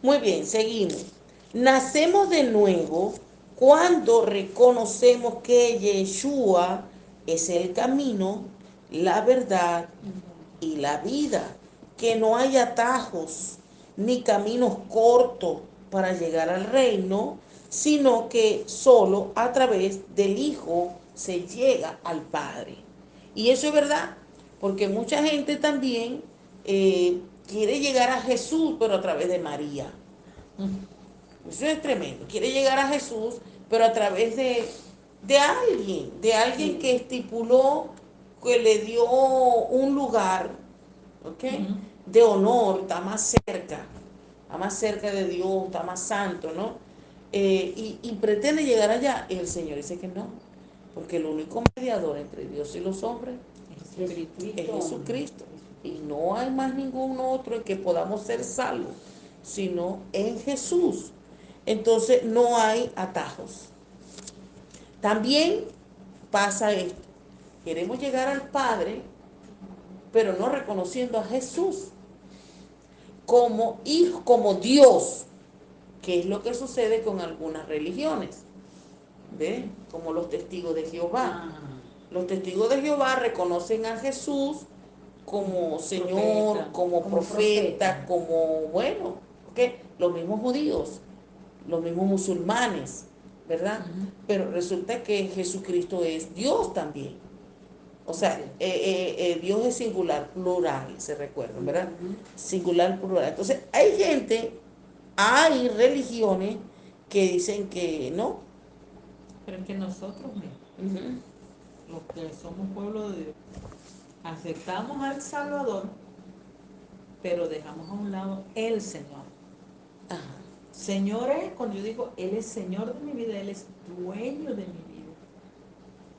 Muy bien, seguimos. Nacemos de nuevo cuando reconocemos que Yeshua es el camino, la verdad y la vida, que no hay atajos ni caminos cortos para llegar al reino, sino que solo a través del Hijo se llega al Padre. Y eso es verdad, porque mucha gente también quiere llegar a Jesús, pero a través de María. Eso es tremendo. Quiere llegar a Jesús, pero a través de alguien que estipuló, que le dio un lugar, ¿ok? De honor, está más cerca de Dios, está más santo, ¿no? Y pretende llegar allá, y el Señor dice que no, porque el único mediador entre Dios y los hombres es Jesucristo. Y no hay más ningún otro en que podamos ser salvos, sino en Jesús. Entonces no hay atajos. También pasa esto. Queremos llegar al Padre, pero no reconociendo a Jesús como hijo, como Dios, que es lo que sucede con algunas religiones, ¿ve? Como los testigos de Jehová. Los testigos de Jehová reconocen a Jesús como Señor, profeta, como profeta, como, bueno, ¿ok? Los mismos judíos, los mismos musulmanes, ¿verdad? Pero resulta que Jesucristo es Dios también. O sea, Dios es singular, plural, se recuerdan, ¿verdad? Singular, plural. Entonces, hay gente, hay religiones que dicen que no. Pero es que nosotros mismos, los que somos pueblo de Dios, aceptamos al Salvador, pero dejamos a un lado el Señor. Ajá. Señor es, cuando yo digo, Él es Señor de mi vida, Él es dueño de mi vida.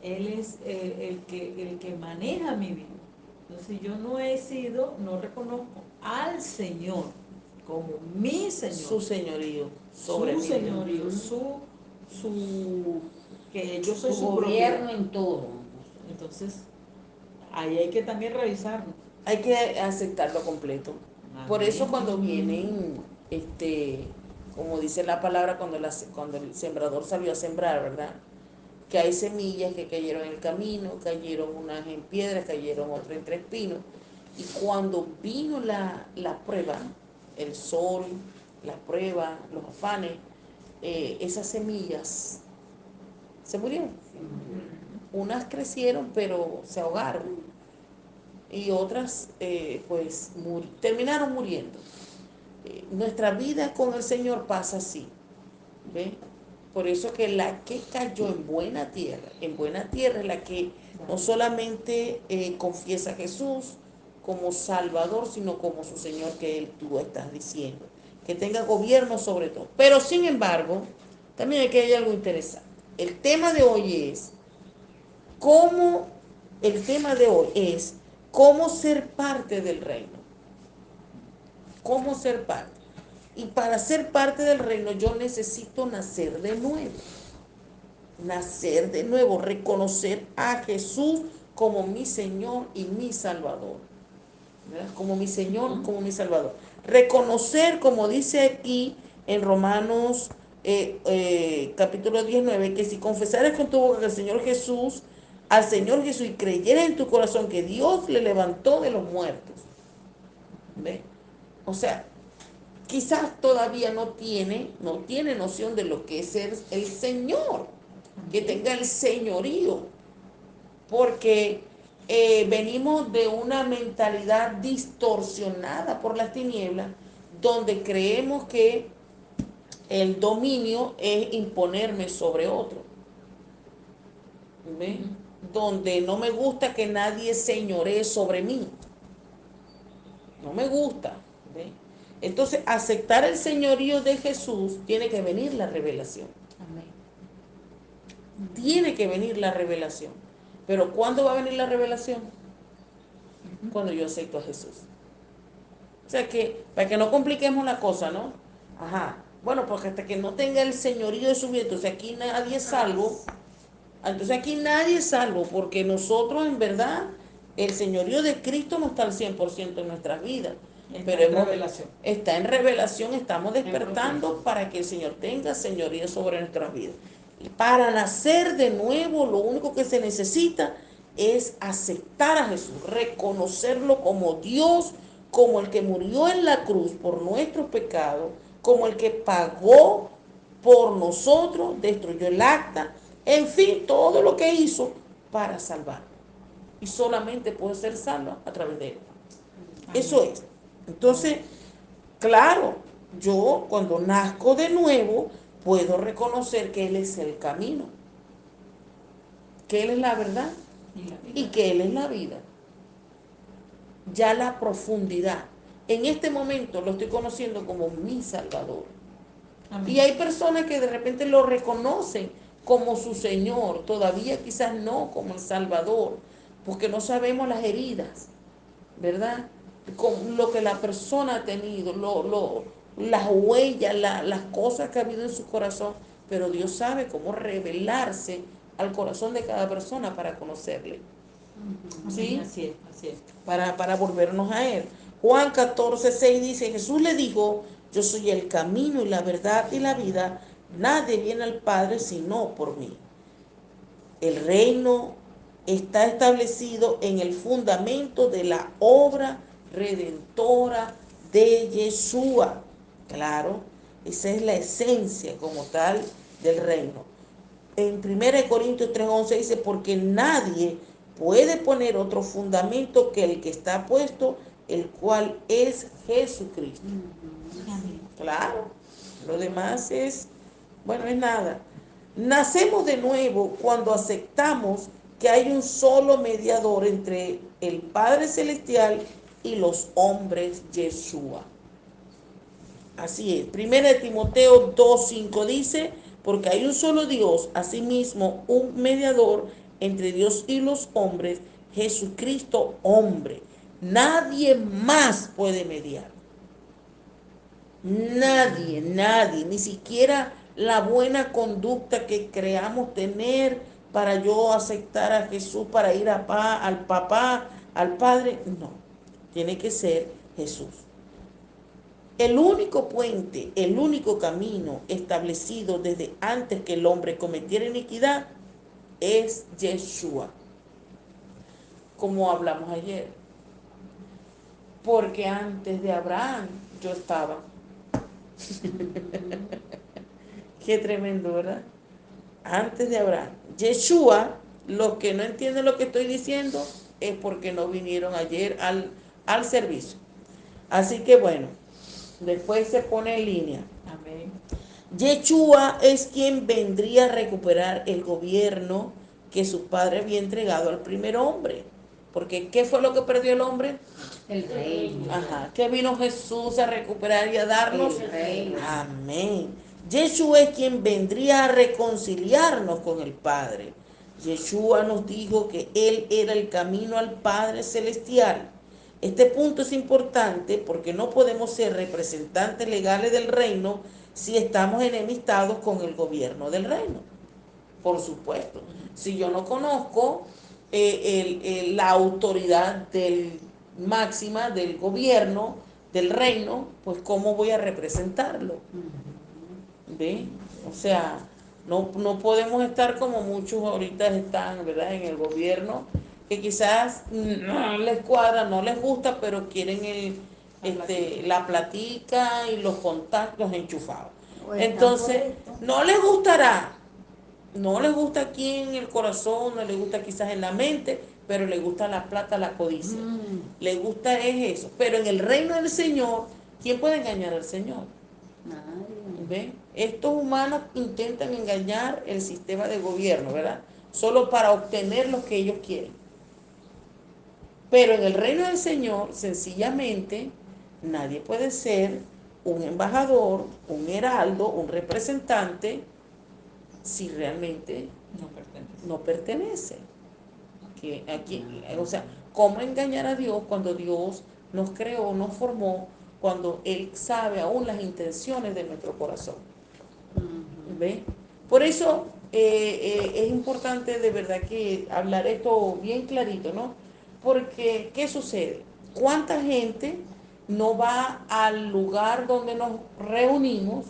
Él es el que maneja mi vida. Entonces yo no he sido, no reconozco al Señor como mi Señor. Su señorío sobre su mi señorío, vida. que yo soy Su su gobierno propiedad. en todo. Entonces, ahí hay que también revisarnos. Hay que aceptarlo completo. Por eso Amén. cuando vienen, como dice la palabra, cuando el sembrador salió a sembrar, ¿verdad? Que hay semillas que cayeron en el camino, cayeron unas en piedras, cayeron otras entre espinos. Y cuando vino la prueba, el sol, la prueba, los afanes, esas semillas se murieron. Unas crecieron, pero se ahogaron. Y otras, pues, terminaron muriendo. Nuestra vida con el Señor pasa así. ¿Ve? Por eso que la que cayó en buena tierra es la que no solamente confiesa a Jesús como Salvador, sino como su Señor, que tú estás diciendo. Que tenga gobierno sobre todo. Pero sin embargo, también aquí hay algo interesante. El tema de hoy es cómo, el tema de hoy es cómo ser parte del reino. Cómo ser parte. Y para ser parte del reino yo necesito nacer de nuevo. Nacer de nuevo, reconocer a Jesús como mi Señor y mi Salvador. ¿Verdad? Como mi Señor, como mi Salvador. Reconocer, como dice aquí en Romanos capítulo 19, que si confesares con tu boca que el Señor Jesús, al Señor Jesús y creyeres en tu corazón que Dios le levantó de los muertos. ¿Ve? O sea, quizás todavía no tiene noción de lo que es ser el Señor, que tenga el señorío, porque venimos de una mentalidad distorsionada por las tinieblas, donde creemos que el dominio es imponerme sobre otro, ¿ve? Donde no me gusta que nadie señoree sobre mí, no me gusta, ¿ve? Entonces, aceptar el señorío de Jesús tiene que venir la revelación. Amén. Tiene que venir la revelación. Pero ¿cuándo va a venir la revelación? Cuando yo acepto a Jesús. O sea que, para que no compliquemos la cosa, ¿no? Ajá. Bueno, porque hasta que no tenga el señorío de su vida, entonces aquí nadie es salvo. Entonces aquí nadie es salvo, porque nosotros en verdad, el señorío de Cristo no está al 100% en nuestras vidas. pero está en revelación, estamos despertando para que el Señor tenga señoría sobre nuestras vidas. Para nacer de nuevo, lo único que se necesita es aceptar a Jesús, reconocerlo como Dios, como el que murió en la cruz por nuestros pecados, como el que pagó por nosotros, destruyó el acta, en fin, todo lo que hizo para salvarnos. Y solamente puede ser salvo a través de él. Eso es. Entonces, claro, yo cuando nazco de nuevo puedo reconocer que Él es el camino, que Él es la verdad y que Él es la vida. Ya la profundidad. En este momento lo estoy conociendo como mi Salvador. Amén. Y hay personas que de repente lo reconocen como su Señor, todavía quizás no como el Salvador, porque no sabemos las heridas, ¿verdad? Con lo que la persona ha tenido, las huellas, las cosas que ha habido en su corazón, pero Dios sabe cómo revelarse al corazón de cada persona para conocerle. ¿Sí? Así es, así es. Para volvernos a Él. Juan 14:6 dice, Jesús le dijo, yo soy el camino y la verdad y la vida, nadie viene al Padre sino por mí. El reino está establecido en el fundamento de la obra redentora de Yeshua. Claro, esa es la esencia como tal del reino. En 1 Corintios 3:11 dice, porque nadie puede poner otro fundamento que el que está puesto, el cual es Jesucristo. Claro, lo demás es, bueno, es nada. Nacemos de nuevo cuando aceptamos que hay un solo mediador entre el Padre Celestial y los hombres, Yeshua. Así es. 1 Timoteo 2:5 dice, porque hay un solo Dios, asimismo un mediador entre Dios y los hombres, Jesucristo hombre. Nadie más puede mediar. Nadie, ni siquiera la buena conducta que creamos tener para yo aceptar a Jesús, para ir al papá, al Padre. No, tiene que ser Jesús. El único puente, el único camino establecido desde antes que el hombre cometiera iniquidad es Yeshua, como hablamos ayer. Porque antes de Abraham yo estaba. Qué tremendo, ¿verdad? Antes de Abraham. Yeshua, los que no entienden lo que estoy diciendo, es porque no vinieron ayer al servicio. Así que bueno, después se pone en línea. Amén. Yeshua es quien vendría a recuperar el gobierno que su padre había entregado al primer hombre. Porque ¿qué fue lo que perdió el hombre? El reino. Ajá. ¿Qué vino Jesús a recuperar y a darnos? El reino. Amén. Yeshua es quien vendría a reconciliarnos con el Padre. Yeshua nos dijo que Él era el camino al Padre Celestial. Este punto es importante porque no podemos ser representantes legales del reino si estamos enemistados con el gobierno del reino. Por supuesto. Si yo no conozco la autoridad máxima del gobierno, del reino, pues ¿cómo voy a representarlo? ¿Ve? O sea, no podemos estar como muchos ahorita están, ¿verdad? En el gobierno, que quizás no les cuadra, no les gusta, pero quieren la platica y los contactos enchufados. Entonces, no les gustará, no les gusta aquí en el corazón, no les gusta quizás en la mente, pero les gusta la plata, la codicia. Les gusta es eso. Pero en el reino del Señor, ¿quién puede engañar al Señor? ¿Ve? Estos humanos intentan engañar el sistema de gobierno, ¿verdad? Solo para obtener lo que ellos quieren. Pero en el reino del Señor, sencillamente, nadie puede ser un embajador, un heraldo, un representante, si realmente no pertenece. Que aquí, o sea, ¿cómo engañar a Dios cuando Dios nos creó, nos formó, cuando Él sabe aún las intenciones de nuestro corazón? ¿Ve? Por eso es importante de verdad que hablar esto bien clarito, ¿no? Porque, ¿qué sucede? ¿Cuánta gente no va al lugar donde nos reunimos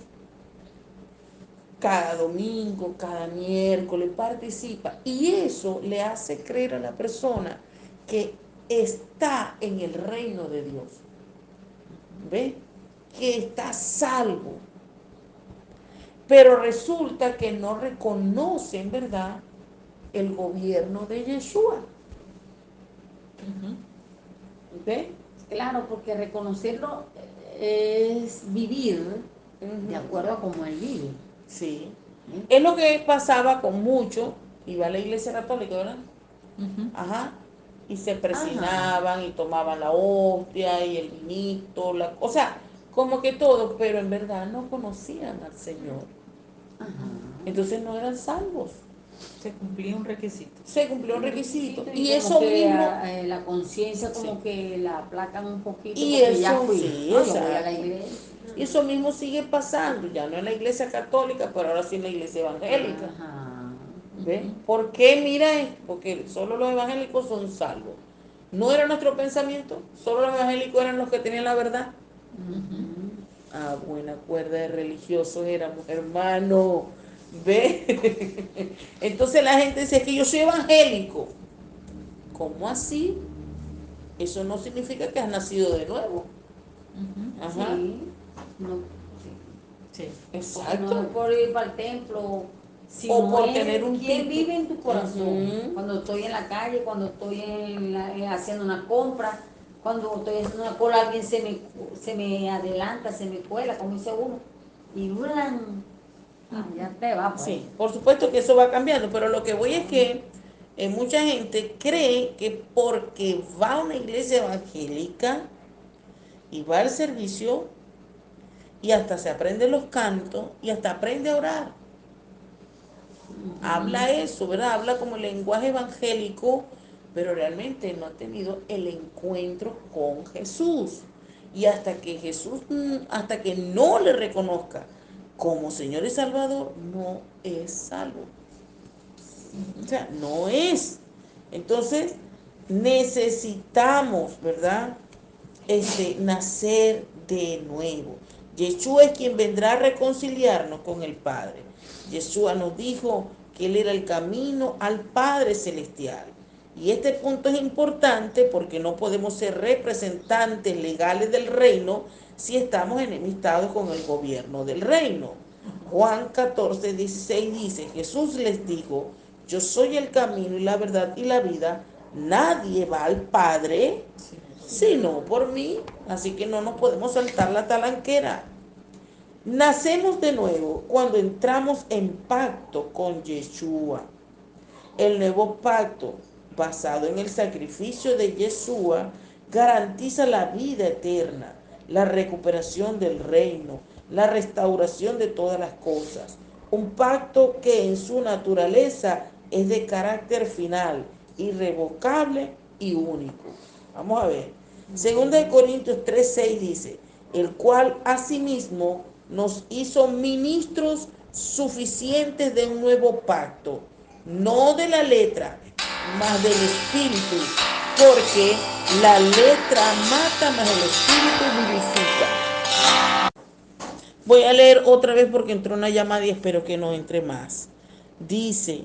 cada domingo, cada miércoles, participa. Y eso le hace creer a la persona que está en el reino de Dios. ¿Ve? Que está salvo. Pero resulta que no reconocen, ¿verdad?, el gobierno de Yeshua. ¿Ve? Claro, porque reconocerlo es vivir de acuerdo a cómo él vive. Sí. ¿Sí? Es lo que pasaba con muchos, iba a la iglesia católica, ¿verdad? Ajá. Y se presinaban y tomaban la hostia y el vinito, o sea, como que todo, pero en verdad no conocían al Señor. Ajá. Entonces no eran salvos. Se cumplía un requisito. Se cumplió un requisito. Y Y como eso que mismo. la conciencia como Sí. que la aplacan un poquito Y porque ya eso, fui, sí, ¿no? Yo voy a la exacto. iglesia. Y eso mismo sigue pasando, ya no en la iglesia católica, pero ahora sí en la iglesia evangélica. Ajá. ¿Ve? ¿Por qué mira esto? Porque solo los evangélicos son salvos. No era nuestro pensamiento, solo los evangélicos eran los que tenían la verdad. Ah, buena cuerda de religiosos éramos, hermano. ¿Ve? Entonces la gente dice que yo soy evangélico. ¿Cómo así? Eso no significa que has nacido de nuevo. Ajá. Sí, no, Sí. porque no Exacto. es por ir para el templo, O sino por tener es un quién título. vive en tu corazón. Ujú. Cuando estoy en la calle, cuando estoy haciendo una compra, cuando estoy haciendo una cola, alguien se me adelanta, se me cuela, como dice uno, y ¡blan! Ya te va, pues. Sí, por supuesto que eso va cambiando, pero lo que voy es que mucha gente cree que porque va a una iglesia evangélica y va al servicio y hasta se aprende los cantos y hasta aprende a orar. Habla eso, ¿verdad? Habla como el lenguaje evangélico, pero realmente no ha tenido el encuentro con Jesús. Y hasta que Jesús, hasta que no le reconozca como Señor y Salvador, no es salvo. O sea, no es. Entonces, necesitamos, ¿verdad? Nacer de nuevo. Yeshua es quien vendrá a reconciliarnos con el Padre. Yeshua nos dijo que Él era el camino al Padre Celestial. Y este punto es importante porque no podemos ser representantes legales del reino si estamos enemistados con el gobierno del reino. Juan 14:16 dice, Jesús les dijo, yo soy el camino y la verdad y la vida. Nadie va al Padre sino por mí. Así que no nos podemos saltar la talanquera. Nacemos de nuevo cuando entramos en pacto con Yeshua. El nuevo pacto, basado en el sacrificio de Yeshua, garantiza la vida eterna, la recuperación del reino, la restauración de todas las cosas. Un pacto que en su naturaleza es de carácter final, irrevocable y único. Vamos a ver. Segunda de Corintios 3:6 dice, el cual asimismo nos hizo ministros suficientes de un nuevo pacto, no de la letra, mas del espíritu, porque la letra mata, mas el espíritu vivifica. Voy a leer otra vez porque entró una llamada y espero que no entre más. Dice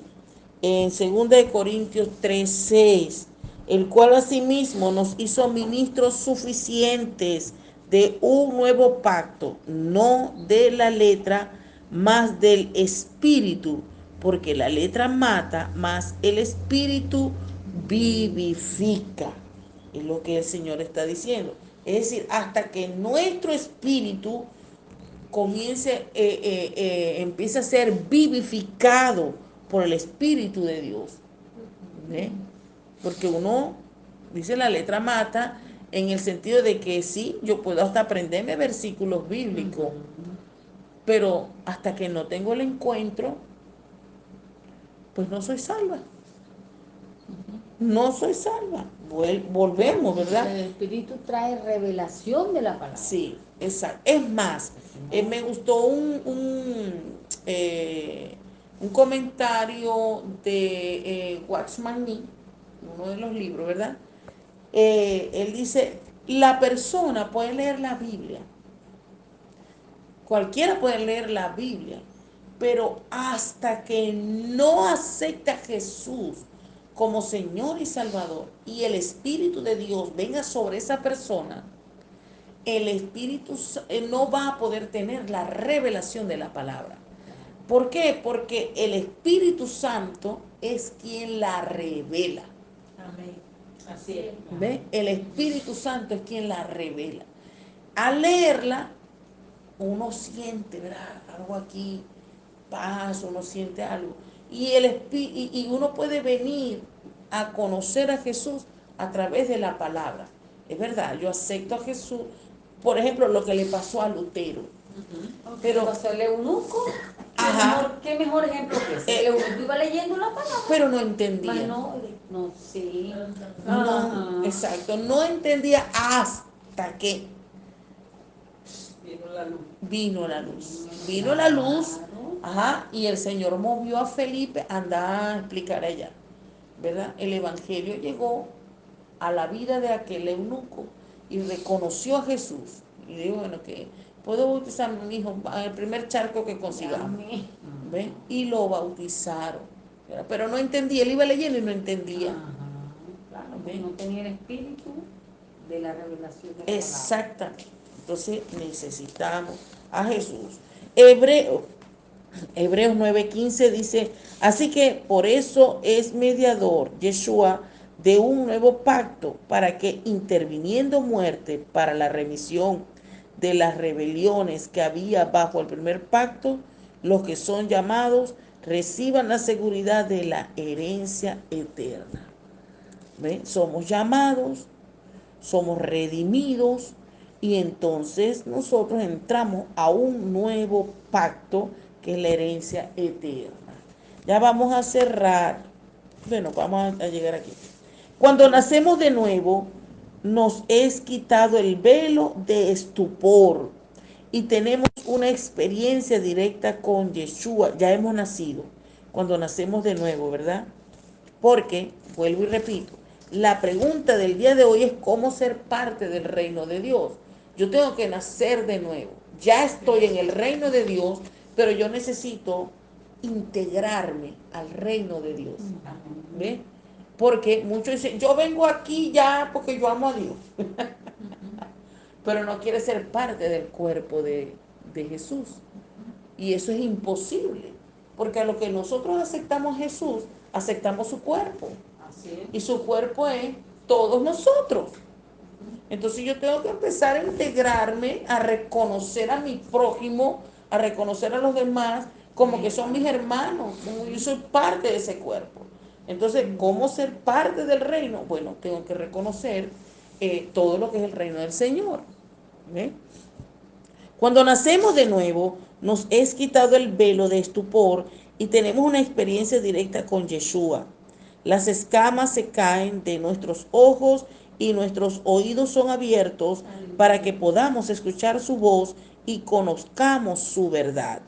en 2 Corintios 3:6, el cual asimismo nos hizo ministros suficientes de un nuevo pacto, no de la letra, mas del espíritu, porque la letra mata, mas el espíritu vivifica. Es lo que el Señor está diciendo. Es decir, hasta que nuestro espíritu empiece a ser vivificado por el Espíritu de Dios. ¿Ve? Porque uno, dice la letra mata, en el sentido de que sí, yo puedo hasta aprenderme versículos bíblicos, pero hasta que no tengo el encuentro, pues no soy salva. No soy salva. Volvemos, ¿verdad? El espíritu trae revelación de la palabra. Sí, exacto. Es más, me gustó un comentario de Watchman Nee, uno de los libros, ¿verdad? Él dice, La persona puede leer la Biblia, cualquiera puede leer la Biblia, pero hasta que no acepta a Jesús como Señor y Salvador y el Espíritu de Dios venga sobre esa persona, el Espíritu no va a poder tener la revelación de la palabra. ¿Por qué? Porque el Espíritu Santo es quien la revela. Amén. Así es. ¿Ve? El Espíritu Santo es quien la revela. Al leerla, uno siente, ¿verdad? Algo aquí, paz, uno siente algo. Y uno puede venir a conocer a Jesús a través de la palabra. Es verdad, yo acepto a Jesús. Por ejemplo, lo que le pasó a Lutero. Pero Pero, pasó el eunuco. ajá, ¿Qué mejor ejemplo que ese? El eunuco iba leyendo la palabra. pero no Más entendía. no, sí. No, Ajá. exacto, no entendía hasta que Vino la luz. vino la luz. Vino la luz, ajá, y el Señor movió a Felipe a andar a explicar allá, ¿verdad? El Evangelio llegó a la vida de aquel eunuco y reconoció a Jesús. Y dijo, bueno, que puedo bautizar a mi hijo en el primer charco que consigamos. ¿Ve? Y lo bautizaron. ¿Verdad? Pero no entendía, él iba leyendo y no entendía. Ajá, claro, porque ¿Ve? no tenía el espíritu de la revelación de la palabra. Exactamente. Entonces necesitamos a Jesús. Hebreos 9:15 dice, así que por eso es mediador Yeshua de un nuevo pacto, para que interviniendo muerte para la remisión de las rebeliones que había bajo el primer pacto, los que son llamados reciban la seguridad de la herencia eterna. ¿Ve? Somos llamados, somos redimidos y entonces nosotros entramos a un nuevo pacto que es la herencia eterna. Ya vamos a cerrar. Bueno, vamos a llegar aquí. Cuando nacemos de nuevo, nos es quitado el velo de estupor y tenemos una experiencia directa con Yeshua. Ya hemos nacido cuando nacemos de nuevo, ¿verdad? Porque, vuelvo y repito, la pregunta del día de hoy es cómo ser parte del reino de Dios. Yo tengo que nacer de nuevo. Ya estoy en el reino de Dios, pero yo necesito integrarme al reino de Dios. ¿Ve? Porque muchos dicen, yo vengo aquí ya porque yo amo a Dios, pero no quiere ser parte del cuerpo de Jesús. Y eso es imposible, porque a lo que nosotros aceptamos a Jesús, aceptamos su cuerpo. Así es. Y su cuerpo es todos nosotros. Entonces yo tengo que empezar a integrarme, a reconocer a mi prójimo, a reconocer a los demás como que son mis hermanos, como yo soy parte de ese cuerpo. Entonces, ¿cómo ser parte del reino? Bueno, tengo que reconocer todo lo que es el reino del Señor. ¿Ve? Cuando nacemos de nuevo, nos es quitado el velo de estupor y tenemos una experiencia directa con Yeshua. Las escamas se caen de nuestros ojos y nuestros oídos son abiertos para que podamos escuchar su voz y conozcamos su verdad.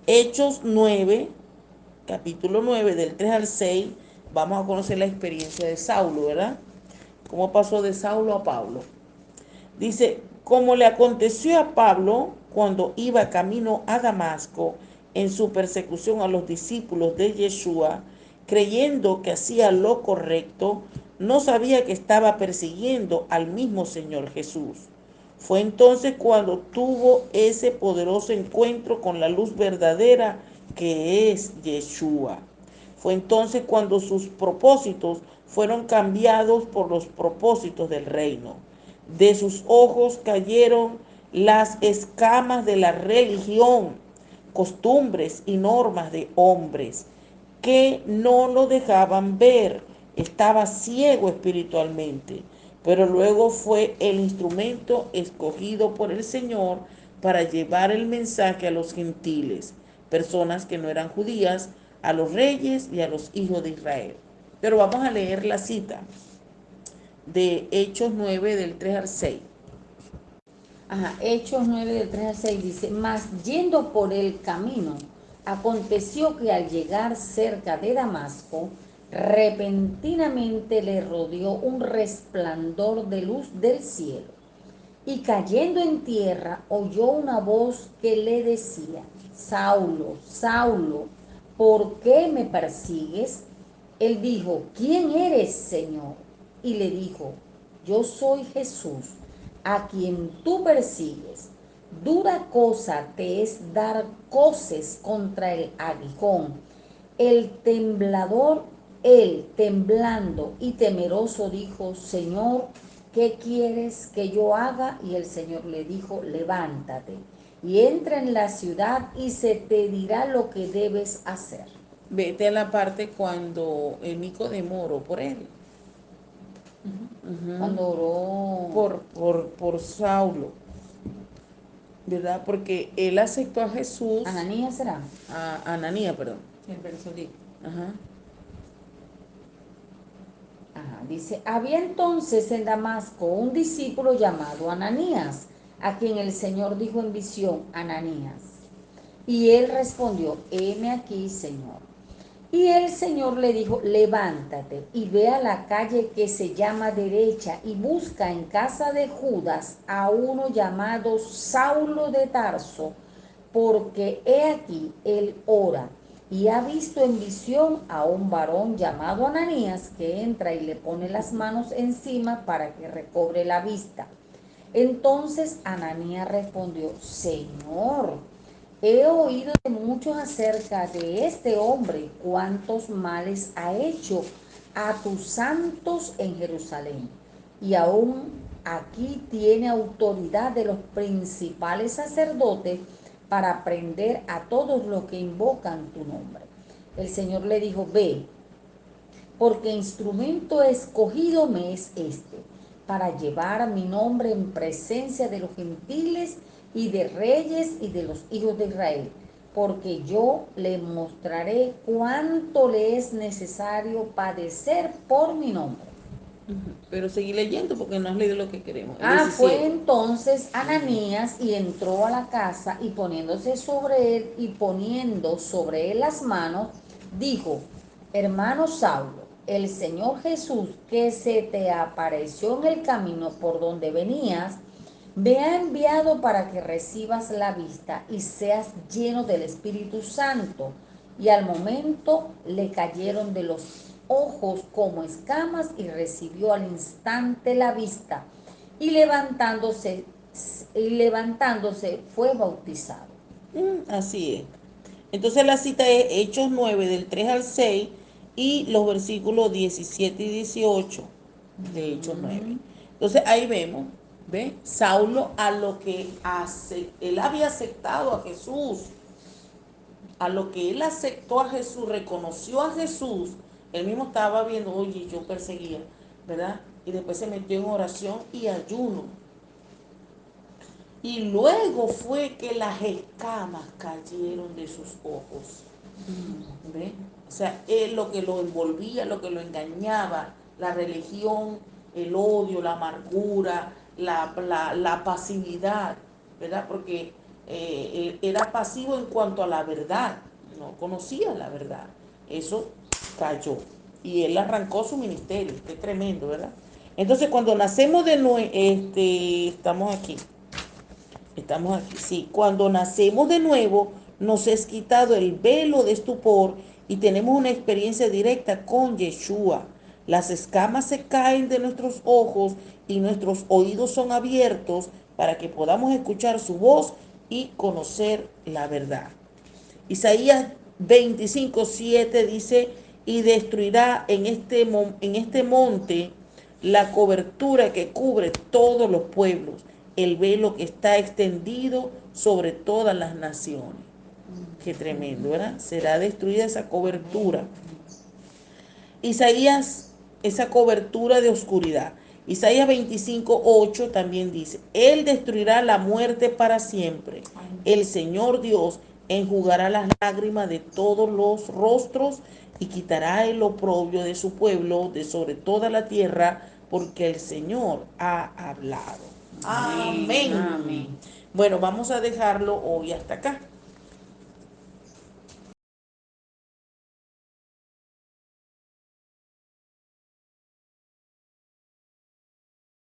Hechos 9, capítulo 9, del 3 al 6, vamos a conocer la experiencia de Saulo, ¿verdad? Cómo pasó de Saulo a Pablo. Dice, como le aconteció a Pablo cuando iba camino a Damasco en su persecución a los discípulos de Yeshua, creyendo que hacía lo correcto, no sabía que estaba persiguiendo al mismo Señor Jesús. Fue entonces cuando tuvo ese poderoso encuentro con la luz verdadera que es Yeshua. Fue entonces cuando sus propósitos fueron cambiados por los propósitos del reino. De sus ojos cayeron las escamas de la religión, costumbres y normas de hombres que no lo dejaban ver. Estaba ciego espiritualmente, pero luego fue el instrumento escogido por el Señor para llevar el mensaje a los gentiles, personas que no eran judías, a los reyes y a los hijos de Israel. Pero vamos a leer la cita de Hechos 9 del 3 al 6. Ajá, Hechos 9 del 3 al 6 dice, mas yendo por el camino, aconteció que al llegar cerca de Damasco, repentinamente le rodeó un resplandor de luz del cielo, y cayendo en tierra oyó una voz que le decía: Saulo, Saulo, ¿por qué me persigues? Él dijo: ¿Quién eres, Señor? Y le dijo: Yo soy Jesús, a quien tú persigues. Dura cosa te es dar coces contra el aguijón. El temblador, él, temblando y temeroso, dijo: Señor, ¿qué quieres que yo haga? Y el Señor le dijo: levántate y entra en la ciudad y se te dirá lo que debes hacer. Vete a la parte cuando Nicodemo oró por él. Cuando oró Por Saulo, ¿verdad? Porque él aceptó a Jesús, Ananías, ¿será? a Ananías, perdón. El verso 10. Ajá. Ajá, dice: había entonces en Damasco un discípulo llamado Ananías, a quien el Señor dijo en visión: Ananías. Y él respondió: heme aquí, Señor. Y el Señor le dijo: levántate y ve a la calle que se llama Derecha y busca en casa de Judas a uno llamado Saulo de Tarso, porque he aquí él ora y ha visto en visión a un varón llamado Ananías, que entra y le pone las manos encima para que recobre la vista. Entonces Ananías respondió: Señor, he oído de muchos acerca de este hombre, cuántos males ha hecho a tus santos en Jerusalén, y aún aquí tiene autoridad de los principales sacerdotes para prender a todos los que invocan tu nombre. El Señor le dijo: ve, porque instrumento escogido me es este, para llevar mi nombre en presencia de los gentiles y de reyes y de los hijos de Israel, porque yo le mostraré cuánto le es necesario padecer por mi nombre. Pero seguí leyendo porque no has leído lo que queremos. El Fue 17. entonces Ananías y entró a la casa, y poniéndose sobre él y poniendo sobre él las manos, dijo: hermano Saulo, el Señor Jesús, que se te apareció en el camino por donde venías, me ha enviado para que recibas la vista y seas lleno del Espíritu Santo. Y al momento le cayeron de los ojos como escamas y recibió al instante la vista, y levantándose fue bautizado. Así es. Entonces la cita es Hechos 9 del 3 al 6 y los versículos 17 y 18 de Hechos 9. Entonces ahí vemos, ¿ve? Saulo, a lo que él había aceptado a Jesús, a lo que él aceptó a Jesús, reconoció a Jesús, él mismo estaba viendo: oye, yo perseguía, ¿verdad? Y después se metió en oración y ayuno. Y luego fue que las escamas cayeron de sus ojos. ¿Ve? O sea, él, lo que lo envolvía, lo que lo engañaba, la religión, el odio, la amargura, la pasividad, ¿verdad? Porque él era pasivo en cuanto a la verdad, no conocía la verdad. Eso cayó. Y él arrancó su ministerio. Qué tremendo, ¿verdad? Entonces, cuando nacemos de nuevo, estamos aquí, sí. Cuando nacemos de nuevo, nos es quitado el velo de estupor y tenemos una experiencia directa con Yeshua. Las escamas se caen de nuestros ojos y nuestros oídos son abiertos para que podamos escuchar su voz y conocer la verdad. Isaías 25:7 dice: y destruirá en este monte la cobertura que cubre todos los pueblos, el velo que está extendido sobre todas las naciones. Qué tremendo, ¿verdad? Será destruida esa cobertura. Isaías, esa cobertura de oscuridad. Isaías 25:8 también dice: él destruirá la muerte para siempre. El Señor Dios enjugará las lágrimas de todos los rostros y quitará el oprobio de su pueblo de sobre toda la tierra, porque el Señor ha hablado. Amén. Amén. Bueno, vamos a dejarlo hoy hasta acá.